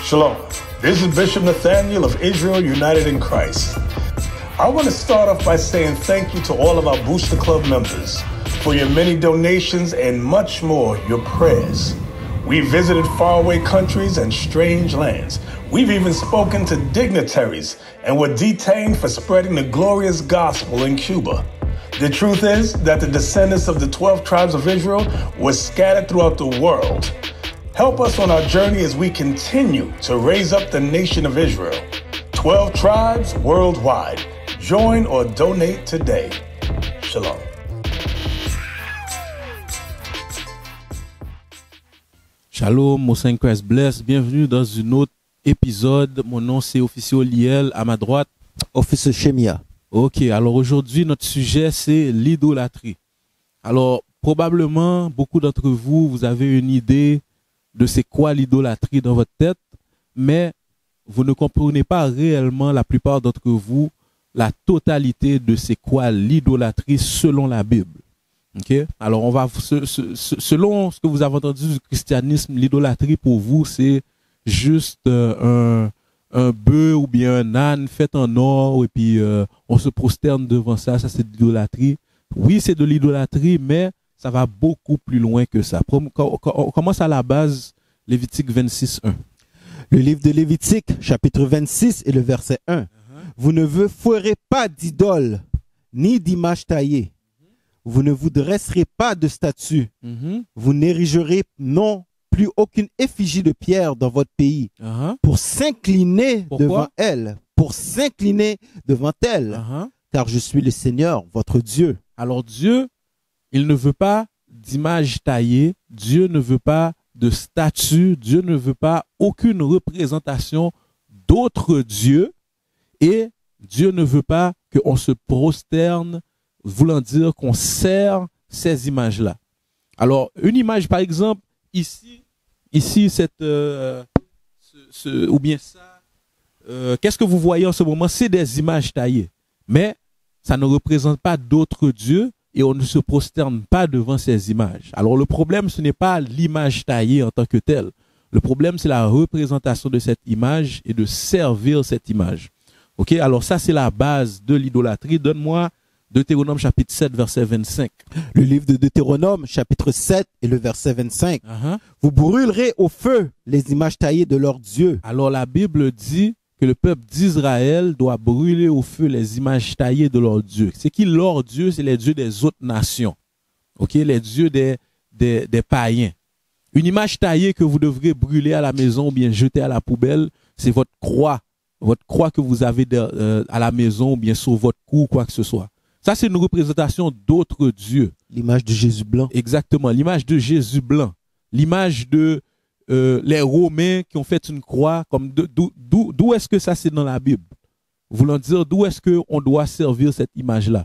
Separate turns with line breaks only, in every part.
Shalom. This is Bishop Nathaniel of Israel United in Christ. I want to start off by saying thank you to all of our Booster Club members for your many donations and much more, your prayers. We visited faraway countries and strange lands. We've even spoken to dignitaries and were detained for spreading the glorious gospel in Cuba. The truth is that the descendants of the 12 tribes of Israel were scattered throughout the world. Help us on our journey as we continue to raise up the nation of Israel. 12 tribes worldwide. Join or donate today. Shalom.
Shalom, mon Saint Christ bless. Bienvenue dans un autre épisode. Mon nom c'est Officier Liel, à ma droite.
Officier Shemia.
Ok, alors aujourd'hui notre sujet c'est l'idolâtrie. Alors probablement beaucoup d'entre vous, vous avez une idée de c'est quoi l'idolâtrie dans votre tête, mais vous ne comprenez pas réellement, la plupart d'entre vous, la totalité de c'est quoi l'idolâtrie selon la Bible. Okay? Alors, on va, selon ce que vous avez entendu du christianisme, l'idolâtrie pour vous, c'est juste un bœuf ou bien un âne fait en or et puis on se prosterne devant ça, ça c'est de l'idolâtrie. Oui, c'est de l'idolâtrie, mais ça va beaucoup plus loin que ça. On commence à la base, Lévitique 26:1.
Le livre de Lévitique, chapitre 26 et le verset 1. Vous ne vous ferez pas d'idole, ni d'image taillée. Vous ne vous dresserez pas de statue. Vous n'érigerez non plus aucune effigie de pierre dans votre pays pour s'incliner devant elle. Pour s'incliner devant elle. Car je suis le Seigneur, votre Dieu.
Alors Dieu, il ne veut pas d'image taillée. Dieu ne veut pas de statue. Dieu ne veut pas aucune représentation d'autres dieux. Et Dieu ne veut pas qu'on se prosterne, voulant dire qu'on sert ces images-là. Alors, une image, par exemple, ici cette, ou bien ça, qu'est-ce que vous voyez en ce moment? C'est des images taillées. Mais ça ne représente pas d'autres dieux et on ne se prosterne pas devant ces images. Alors, le problème, ce n'est pas l'image taillée en tant que telle. Le problème, c'est la représentation de cette image et de servir cette image. Ok, alors ça, c'est la base de l'idolâtrie. Donne-moi Deutéronome chapitre 7, verset 25.
Le livre de Deutéronome, chapitre 7 et le verset 25. Vous brûlerez au feu les images taillées de leurs dieux.
Alors la Bible dit que le peuple d'Israël doit brûler au feu les images taillées de leurs dieux. C'est qui leurs dieux? C'est les dieux des autres nations. Ok, les dieux des païens. Une image taillée que vous devrez brûler à la maison ou bien jeter à la poubelle, c'est votre croix que vous avez à la maison ou bien sur votre cou, quoi que ce soit. Ça, c'est une représentation d'autres dieux.
L'image de Jésus blanc.
Exactement, l'image de Jésus blanc. L'image de les Romains qui ont fait une croix. D'où est-ce que ça c'est dans la Bible? Voulant dire d'où est-ce qu'on doit servir cette image-là?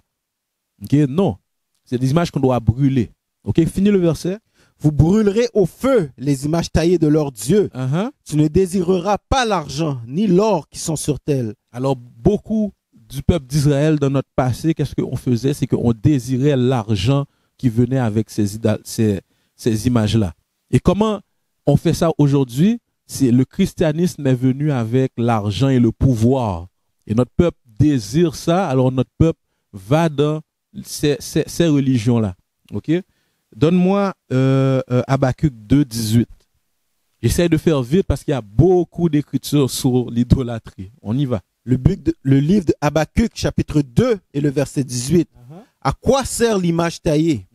Okay? Non, c'est des images qu'on doit brûler. Ok, fini le verset.
Vous brûlerez au feu les images taillées de leurs dieux. Tu ne désireras pas l'argent ni l'or qui sont sur elles.
Alors, beaucoup du peuple d'Israël dans notre passé, qu'est-ce qu'on faisait? C'est qu'on désirait l'argent qui venait avec ces images-là. Et comment on fait ça aujourd'hui? C'est le christianisme est venu avec l'argent et le pouvoir. Et notre peuple désire ça, alors notre peuple va dans ces religions-là. Ok? Donne-moi Habakkuk 2, 18. J'essaie de faire vite parce qu'il y a beaucoup d'écritures sur l'idolâtrie. On y va.
Le livre de Habakkuk, chapitre 2 et le verset 18. À quoi sert l'image taillée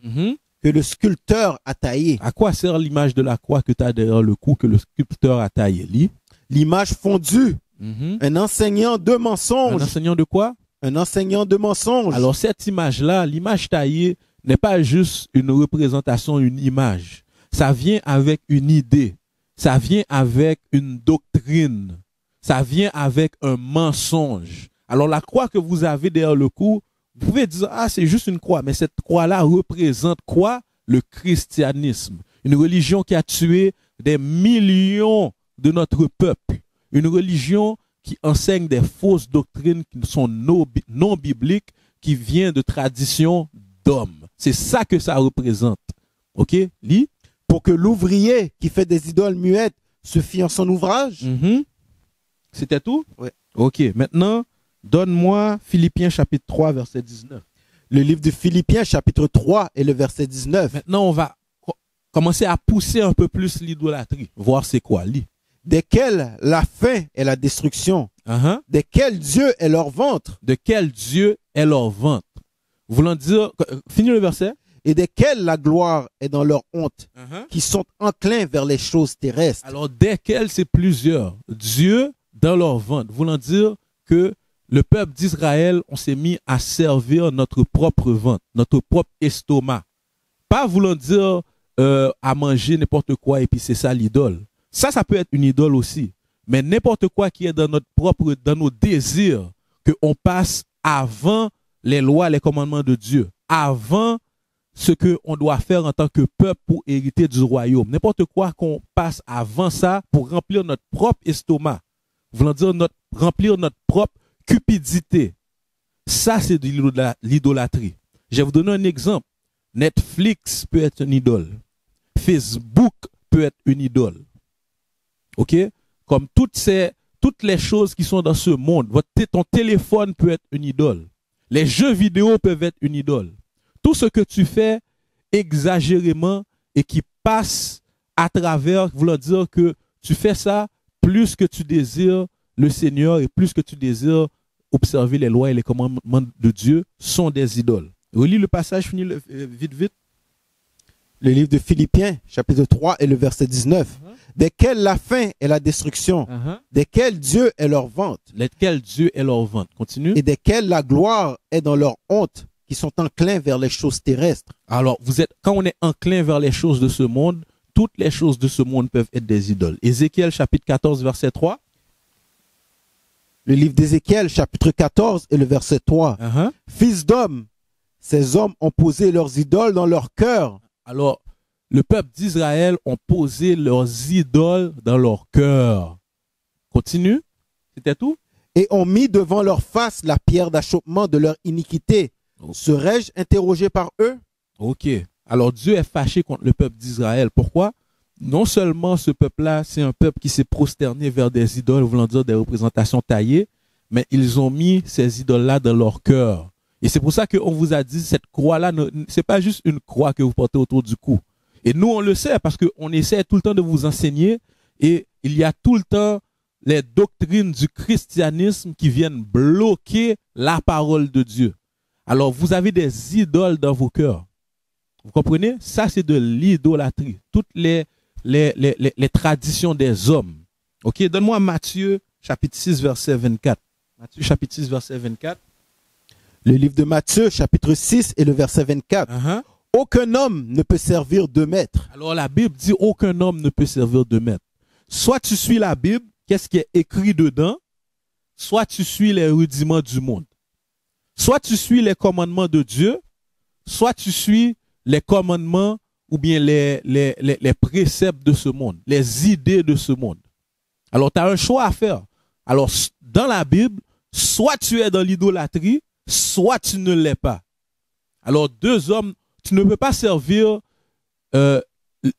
que le sculpteur a taillée?
À quoi sert l'image de la croix que tu as derrière le cou que le sculpteur a taillée? Lis.
L'image fondue. Un enseignant de mensonges.
Un enseignant de quoi?
Un enseignant de mensonges.
Alors cette image-là, l'image taillée, n'est pas juste une représentation, une image. Ça vient avec une idée. Ça vient avec une doctrine. Ça vient avec un mensonge. Alors la croix que vous avez derrière le cou, vous pouvez dire, ah, c'est juste une croix. Mais cette croix-là représente quoi? Le christianisme. Une religion qui a tué des millions de notre peuple. Une religion qui enseigne des fausses doctrines qui sont non bibliques, qui viennent de traditions d'hommes. C'est ça que ça représente. Ok? Lis.
Pour que l'ouvrier qui fait des idoles muettes se fit en son ouvrage.
C'était tout?
Ouais.
Ok, maintenant, donne-moi Philippiens chapitre 3, verset 19.
Le livre de Philippiens, chapitre 3 et le verset 19.
Maintenant, on va commencer à pousser un peu plus l'idolâtrie, voir c'est quoi, lis.
Desquels la faim est la destruction, desquels Dieu est leur ventre,
de quel Dieu est leur ventre. Voulant dire, finis le verset.
et desquels la gloire est dans leur honte, qui sont enclins vers les choses terrestres.
Alors, desquels c'est plusieurs. Dieu dans leur ventre. Voulant dire que le peuple d'Israël, on s'est mis à servir notre propre ventre, notre propre estomac. Pas voulant dire à manger n'importe quoi et puis c'est ça l'idole. Ça peut être une idole aussi. Mais n'importe quoi qui est dans nos désirs, qu'on passe avant les lois, les commandements de Dieu, avant ce qu'on doit faire en tant que peuple pour hériter du royaume. N'importe quoi qu'on passe avant ça pour remplir notre propre estomac. Voulant dire remplir notre propre cupidité. Ça, c'est de l'idolâtrie. Je vais vous donner un exemple. Netflix peut être une idole. Facebook peut être une idole. OK? Comme toutes les choses qui sont dans ce monde. Ton téléphone peut être une idole. Les jeux vidéo peuvent être une idole. Tout ce que tu fais exagérément et qui passe à travers, voulant dire que tu fais ça plus que tu désires le Seigneur et plus que tu désires observer les lois et les commandements de Dieu, sont des idoles. Relis le passage, finis vite.
Le livre de Philippiens, chapitre 3 et le verset 19. Desquels la faim est la destruction, desquels Dieu est leur ventre,
lesquels Dieu est leur ventre. Continue.
et desquels la gloire est dans leur honte, qui sont enclins vers les choses terrestres.
Alors, quand on est enclin vers les choses de ce monde, toutes les choses de ce monde peuvent être des idoles. Ézéchiel chapitre 14, verset 3.
Le livre d'Ézéchiel, chapitre 14 et le verset 3. Fils d'homme, ces hommes ont posé leurs idoles dans leur cœur.
Alors, le peuple d'Israël ont posé leurs idoles dans leur cœur. Continue. C'était tout?
Et ont mis devant leur face la pierre d'achoppement de leur iniquité. Serais-je interrogé par eux?
Ok. Alors, Dieu est fâché contre le peuple d'Israël. Pourquoi? Non seulement ce peuple-là, c'est un peuple qui s'est prosterné vers des idoles, voulant dire des représentations taillées, mais ils ont mis ces idoles-là dans leur cœur. Et c'est pour ça qu'on vous a dit, cette croix-là, c'est pas juste une croix que vous portez autour du cou. Et nous, on le sait parce qu'on essaie tout le temps de vous enseigner et il y a tout le temps les doctrines du christianisme qui viennent bloquer la parole de Dieu. Alors, vous avez des idoles dans vos cœurs. Vous comprenez? Ça, c'est de l'idolâtrie. Toutes les traditions des hommes. OK? Donne-moi Matthieu, chapitre 6, verset 24. Matthieu, chapitre 6, verset 24.
Le livre de Matthieu, chapitre 6 et le verset 24. Aucun homme ne peut servir deux maîtres.
Alors, la Bible dit aucun homme ne peut servir deux maîtres. Soit tu suis la Bible, qu'est-ce qui est écrit dedans, soit tu suis les rudiments du monde. Soit tu suis les commandements de Dieu, soit tu suis les commandements ou bien les préceptes de ce monde, les idées de ce monde. Alors, tu as un choix à faire. Alors, dans la Bible, soit tu es dans l'idolâtrie, soit tu ne l'es pas. Alors, deux hommes, tu ne peux pas servir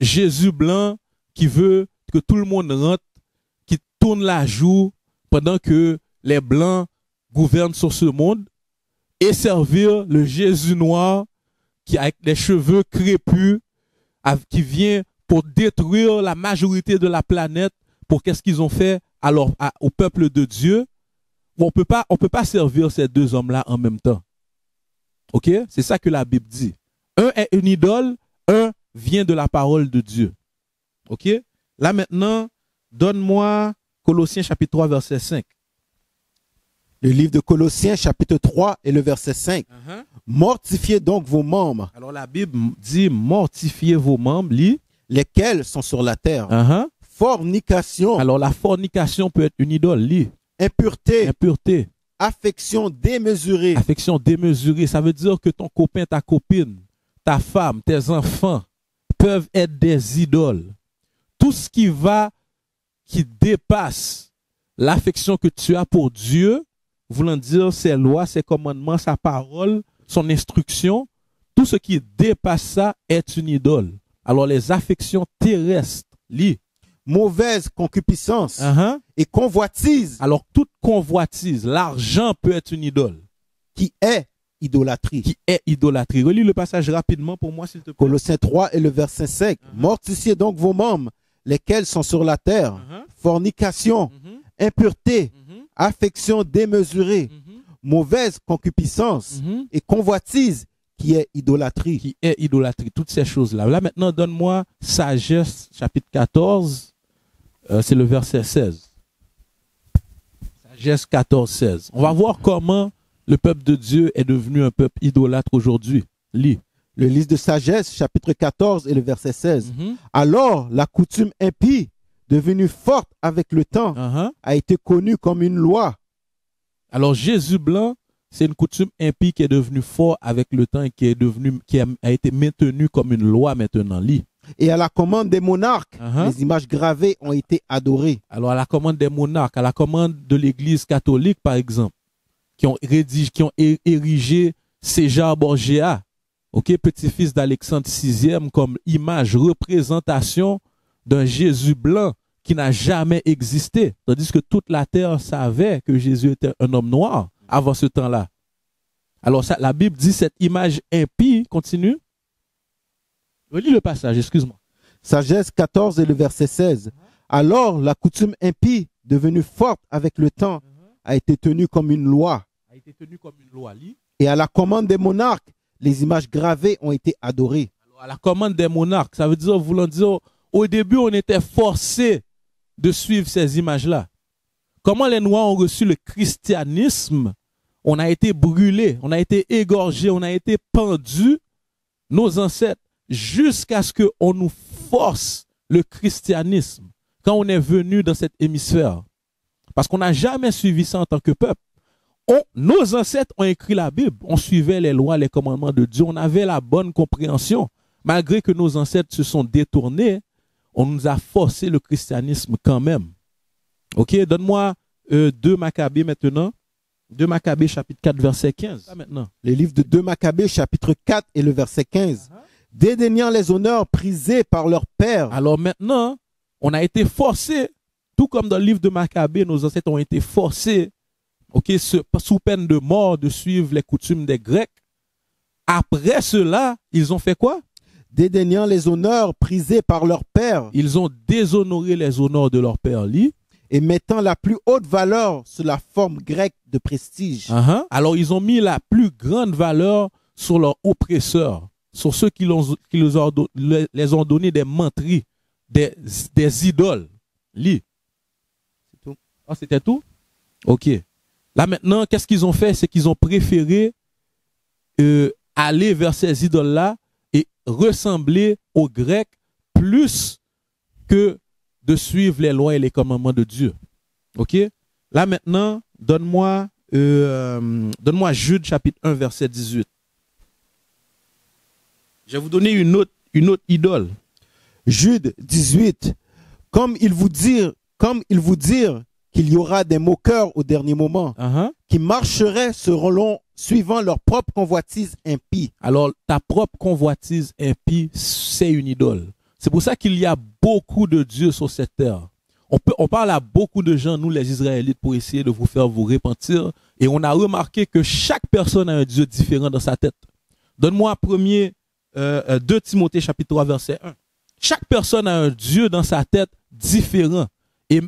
Jésus blanc qui veut que tout le monde rentre, qui tourne la joue pendant que les blancs gouvernent sur ce monde, et servir le Jésus noir qui avec les cheveux crépus, qui vient pour détruire la majorité de la planète. Pour qu'est-ce qu'ils ont fait alors au peuple de Dieu? On peut pas servir ces deux hommes-là en même temps. OK? C'est ça que la Bible dit. Un est une idole, un vient de la parole de Dieu. OK? Là maintenant, donne-moi Colossiens chapitre 3 verset 5.
Le livre de Colossiens chapitre 3 et le verset 5. Mortifiez donc vos membres.
Alors la Bible dit mortifiez vos membres, lis.
Lesquels sont sur la terre. Fornication.
Alors la fornication peut être une idole, lis.
Impureté. Affection démesurée.
Affection démesurée, ça veut dire que ton copain, ta copine, ta femme, tes enfants peuvent être des idoles. Tout ce qui dépasse l'affection que tu as pour Dieu, voulant dire ses lois, ses commandements, sa parole, son instruction, tout ce qui dépasse ça est une idole. Alors les affections terrestres, lis.
mauvaise concupiscence et convoitise.
Alors, toute convoitise, l'argent peut être une idole.
Qui est idolâtrie.
Qui est idolâtrie. Relis le passage rapidement pour moi, s'il te plaît.
Colossiens 3 et le verset 5. Mortifiez donc vos membres, lesquels sont sur la terre. Fornication, impureté, affection démesurée, mauvaise concupiscence et convoitise, qui est idolâtrie.
Qui est idolâtrie. Toutes ces choses-là. Là, maintenant, donne-moi Sagesse, chapitre 14. C'est le verset 16. Sagesse 14, 16. On va voir comment le peuple de Dieu est devenu un peuple idolâtre aujourd'hui. Lis.
Le livre de Sagesse, chapitre 14 et le verset 16. Alors, la coutume impie, devenue forte avec le temps, a été connue comme une loi.
Alors, Jésus blanc, c'est une coutume impie qui est devenue forte avec le temps et qui a été maintenue comme une loi maintenant. Lis.
Et à la commande des monarques, les images gravées ont été adorées.
Alors, à la commande des monarques, à la commande de l'Église catholique, par exemple, qui ont érigé César Borgia, petit-fils d'Alexandre VI, comme image, représentation d'un Jésus blanc qui n'a jamais existé. Tandis que toute la terre savait que Jésus était un homme noir avant ce temps-là. Alors, ça, la Bible dit cette image impie, continue. Relis le passage, excuse-moi.
Sagesse 14 et le verset 16. Alors, la coutume impie, devenue forte avec le temps, a été tenue comme une loi. Et à la commande des monarques, les images gravées ont été adorées.
Alors, à la commande des monarques, ça veut dire, voulant dire, au début, on était forcé de suivre ces images-là. Comment les Noirs ont reçu le christianisme? On a été brûlés, on a été égorgés, on a été pendus, nos ancêtres, jusqu'à ce qu'on nous force le christianisme quand on est venu dans cet hémisphère. Parce qu'on n'a jamais suivi ça en tant que peuple. Nos ancêtres ont écrit la Bible, on suivait les lois, les commandements de Dieu, on avait la bonne compréhension. Malgré que nos ancêtres se sont détournés, on nous a forcé le christianisme quand même. Ok, donne-moi 2 Maccabées maintenant. 2 Maccabées chapitre 4 verset 15. Ça maintenant.
Le livre de 2 Maccabées chapitre 4 et le verset 15. Dédaignant les honneurs prisés par leur père.
Alors maintenant, on a été forcé, tout comme dans le livre de Maccabées, nos ancêtres ont été forcés, sous peine de mort, de suivre les coutumes des Grecs. Après cela, ils ont fait quoi?
Dédaignant les honneurs prisés par leur père.
Ils ont déshonoré les honneurs de leur père.
Et mettant la plus haute valeur sur la forme grecque de prestige.
Alors, ils ont mis la plus grande valeur sur leurs oppresseurs, sur ceux qui les ont donné des menteries, des idoles. Lis.
C'est tout.
Ah, c'était tout? Ok. Là maintenant, qu'est-ce qu'ils ont fait? C'est qu'ils ont préféré aller vers ces idoles-là et ressembler aux Grecs plus que de suivre les lois et les commandements de Dieu. Ok? Là maintenant, donne-moi Jude chapitre 1 verset 18. Je vais vous donner une autre idole.
Jude 18. Comme il vous dire qu'il y aura des moqueurs au dernier moment, qui marcheraient suivant leur propre convoitise impie.
Alors, ta propre convoitise impie, c'est une idole. C'est pour ça qu'il y a beaucoup de dieux sur cette terre. On parle à beaucoup de gens, nous les Israélites, pour essayer de vous faire vous repentir. Et on a remarqué que chaque personne a un dieu différent dans sa tête. Donne-moi 2 Timothée chapitre 3 verset 1. Chaque personne a un dieu dans sa tête différent. Et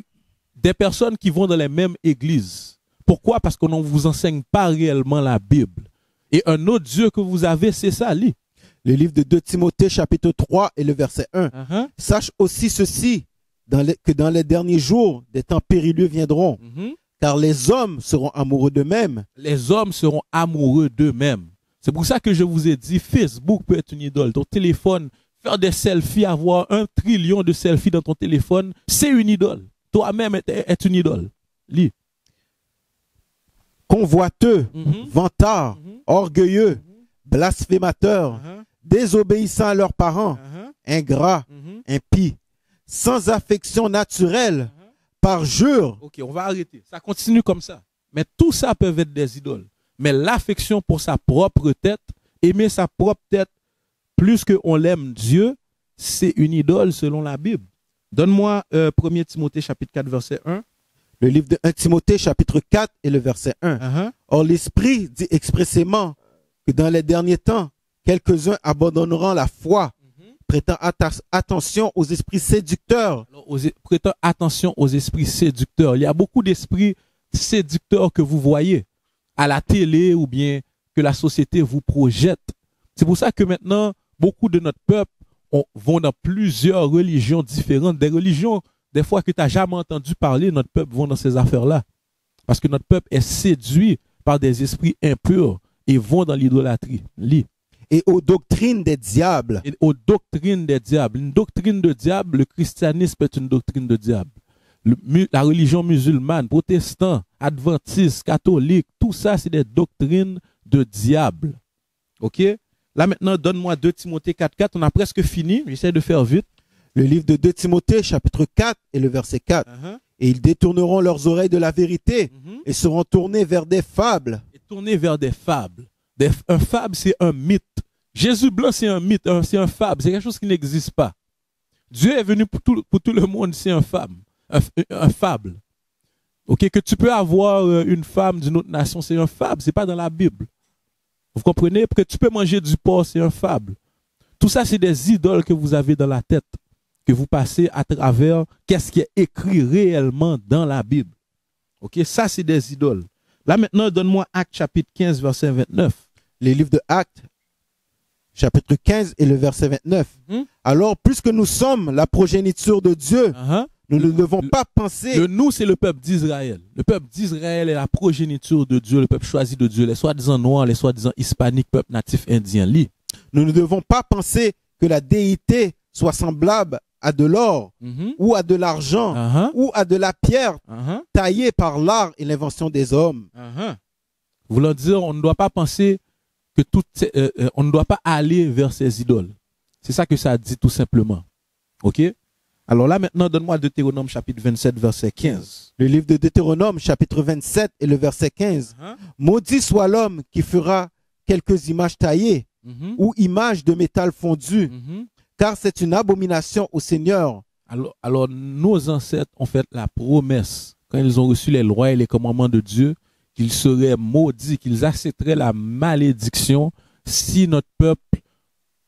des personnes qui vont dans les mêmes églises. Pourquoi? Parce qu'on ne vous enseigne pas réellement la Bible. Et un autre Dieu que vous avez, c'est ça, lis.
Le livre de 2 Timothée, chapitre 3 et le verset 1. Sache aussi ceci, que dans les derniers jours, des temps périlleux viendront. Car les hommes seront amoureux d'eux-mêmes.
Les hommes seront amoureux d'eux-mêmes. C'est pour ça que je vous ai dit, Facebook peut être une idole. Ton téléphone, faire des selfies, avoir 1 trillion de selfies dans ton téléphone, c'est une idole. Toi-même est une idole. Lis.
Convoiteux, vantards, orgueilleux, blasphémateurs, désobéissants à leurs parents, ingrats, impies, sans affection naturelle, parjure.
Ok, on va arrêter. Ça continue comme ça. Mais tout ça peut être des idoles. Mais l'affection pour sa propre tête, aimer sa propre tête plus qu'on l'aime Dieu, c'est une idole selon la Bible. Donne-moi 1 Timothée chapitre 4, verset 1.
Le livre de 1 Timothée, chapitre 4 et le verset 1.
Uh-huh.
Or, l'Esprit dit expressément que dans les derniers temps, quelques-uns abandonneront la foi, prêtant attention aux esprits séducteurs.
Alors, prêtons attention aux esprits séducteurs. Il y a beaucoup d'esprits séducteurs que vous voyez à la télé ou bien que la société vous projette. C'est pour ça que maintenant, beaucoup de notre peuple vont dans plusieurs religions différentes. Des religions, des fois que tu n'as jamais entendu parler, notre peuple vont dans ces affaires-là. Parce que notre peuple est séduit par des esprits impurs et vont dans l'idolâtrie. Lis.
Et aux doctrines des diables.
Et aux doctrines des diables. Une doctrine de diable, le christianisme est une doctrine de diable. La religion musulmane, protestant, adventiste, catholique, tout ça, c'est des doctrines de diable. OK? Là, maintenant, donne-moi 2 Timothée 4.4. On a presque fini. J'essaie de faire vite.
Le livre de 2 Timothée, chapitre 4 et le verset 4. Et ils détourneront leurs oreilles de la vérité et seront tournés vers des fables.
Et tournés vers des fables. Un fable, c'est un mythe. Jésus blanc, c'est un mythe, c'est un fable, c'est quelque chose qui n'existe pas. Dieu est venu pour tout le monde, c'est un fable. Ok, que tu peux avoir une femme d'une autre nation, c'est un fable, c'est pas dans la Bible. Vous comprenez? Que tu peux manger du porc, c'est un fable. Tout ça, c'est des idoles que vous avez dans la tête, que vous passez à travers qu'est-ce qui est écrit réellement dans la Bible. Ok, ça, c'est des idoles. Là, maintenant, donne-moi Actes chapitre 15, verset 29.
Les livres de Actes, chapitre 15 et le verset 29. Alors, puisque nous sommes la progéniture de Dieu, nous ne devons pas penser...
Le nous, c'est le peuple d'Israël. Le peuple d'Israël est la progéniture de Dieu, le peuple choisi de Dieu, les soi-disant noirs, les soi-disant hispaniques, peuple natif indien. Lis.
Nous ne devons pas penser que la déité soit semblable à de l'or ou à de l'argent ou à de la pierre taillée par l'art et l'invention des hommes.
Voulant dire, on ne doit pas penser que on ne doit pas aller vers ces idoles. C'est ça que ça dit tout simplement. OK? Alors là maintenant, donne-moi Deutéronome chapitre 27 verset 15.
Le livre de Deutéronome chapitre 27 et le verset 15. Maudit soit l'homme qui fera quelques images taillées ou images de métal fondu, car c'est une abomination au Seigneur.
Alors nos ancêtres ont fait la promesse, quand ils ont reçu les lois et les commandements de Dieu, qu'ils seraient maudits, qu'ils accepteraient la malédiction si notre peuple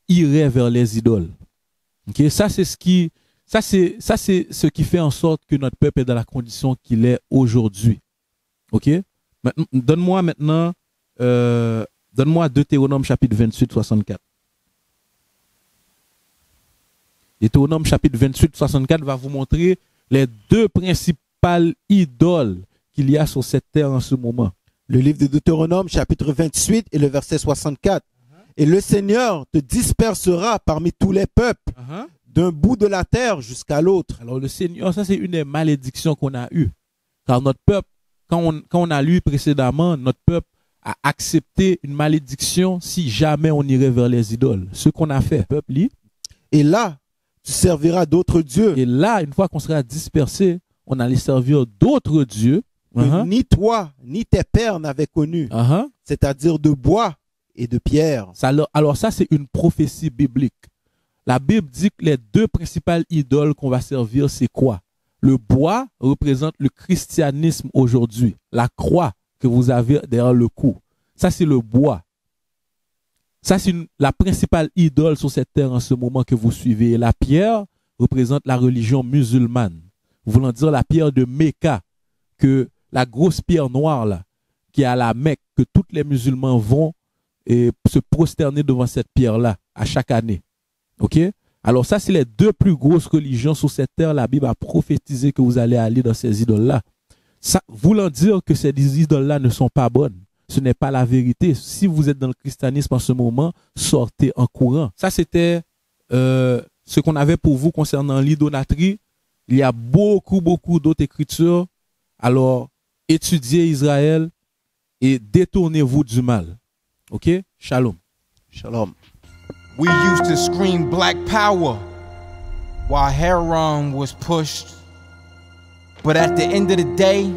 irait vers les idoles. Okay? Ça, c'est ce qui fait en sorte que notre peuple est dans la condition qu'il est aujourd'hui. OK? Donne-moi maintenant, donne-moi Deutéronome chapitre 28, 64. Deutéronome chapitre 28, 64 va vous montrer les deux principales idoles qu'il y a sur cette terre en ce moment.
Le livre de Deutéronome, chapitre 28 et le verset 64. Et le Seigneur te dispersera parmi tous les peuples, d'un bout de la terre jusqu'à l'autre.
Alors le Seigneur, ça c'est une des malédictions qu'on a eues. Car notre peuple, quand on a lu précédemment, notre peuple a accepté une malédiction si jamais on irait vers les idoles. Ce qu'on a fait, peuple lit.
Et là, tu serviras d'autres dieux.
Et là, une fois qu'on sera dispersé, on allait servir d'autres dieux.
Que ni toi, ni tes pères n'avaient connu. C'est-à-dire de bois et de pierre.
Alors ça, c'est une prophétie biblique. La Bible dit que les deux principales idoles qu'on va servir, c'est quoi? Le bois représente le christianisme aujourd'hui. La croix que vous avez derrière le cou. Ça, c'est le bois. Ça, c'est la principale idole sur cette terre en ce moment que vous suivez. Et la pierre représente la religion musulmane. Voulant dire la pierre de Mecca, que la grosse pierre noire là, qui est à la Mecque, que tous les musulmans vont et se prosterner devant cette pierre-là à chaque année. OK? Alors ça, c'est les deux plus grosses religions sur cette terre. La Bible a prophétisé que vous allez aller dans ces idoles-là. Ça, voulant dire que ces idoles-là ne sont pas bonnes. Ce n'est pas la vérité. Si vous êtes dans le christianisme en ce moment, sortez en courant. Ça, c'était ce qu'on avait pour vous concernant l'idolâtrie. Il y a beaucoup d'autres écritures. Alors, étudiez Israël et détournez-vous du mal. OK? Shalom.
Shalom.
We used to scream black power while Heron was pushed. But at the end of the day,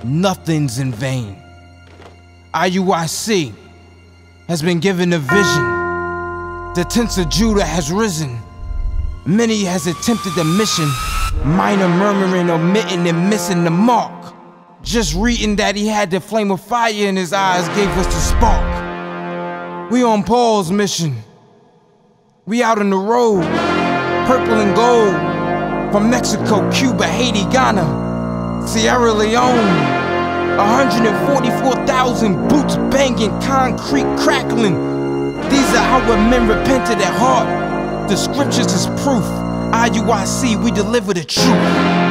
nothing's in vain. IUIC has been given a vision. The tents of Judah has risen. Many has attempted the mission, minor murmuring, omitting, and missing the mark. Just reading that he had the flame of fire in his eyes gave us the spark. We on Paul's mission. We out on the road, purple and gold, from Mexico, Cuba, Haiti, Ghana, Sierra Leone. 144,000 boots banging, concrete crackling. These are our men repented at heart. The scriptures is proof. IUIC, we deliver the truth.